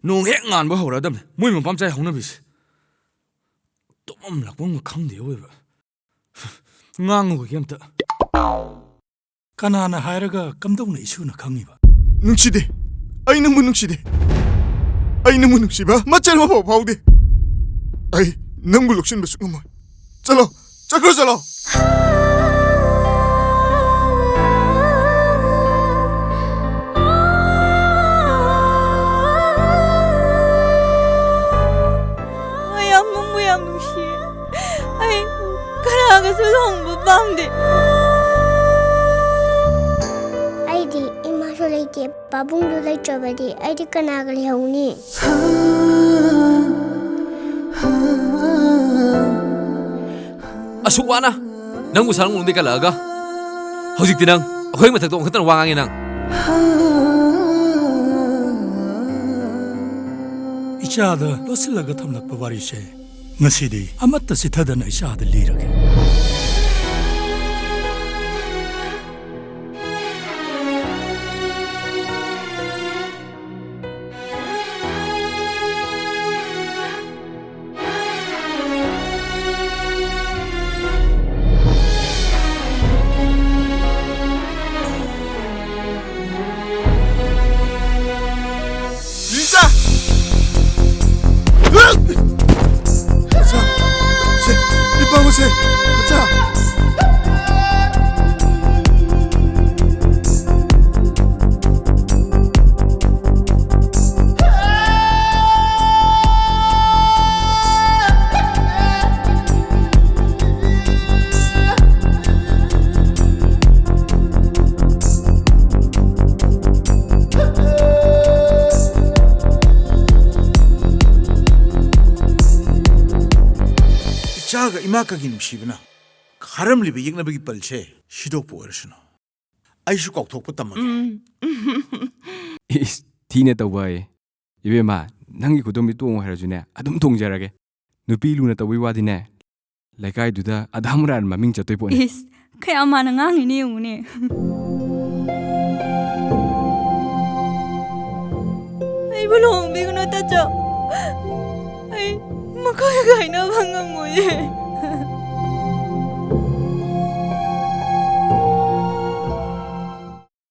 nung hek ngan bo hora dam mui ma pam chai hong na bis to am lak bong khang de we ba ngang ko kem ta kanana hairaga kamdong na isuna khangiba nungshide ai nang mun nungshide ai nang mun nungsiba machal ma phau phau de ai nang bu lukshin basuk mo chalo chakro chalo Aidi imaso leite babung do lai chabadi aidi kanagal hauni asukwana nang bu sarang undi kalaga hojik tinang akhoi mathak to khatan wangangi nang ichada losilaga thamlak pawari she ngasidi amatta sithadana ichada lirage 자, 자. 자가 이마까기 놈시구나. 가름 리베 얘기나베기 빨체 시독 보여주노. 아이슈 꼭 독부터 먹게. 티네 떠봐이. 이베마 낭기 고dom이 또 해라주네. 아둠 동자라게. 누피 루나 떠위 와디네. 레가이두다 아다무라는 마밍 젖도이 보네. Is kaya manangangi uni. Ay belum bigo na tacho. Ay makaya na bangang mo ye.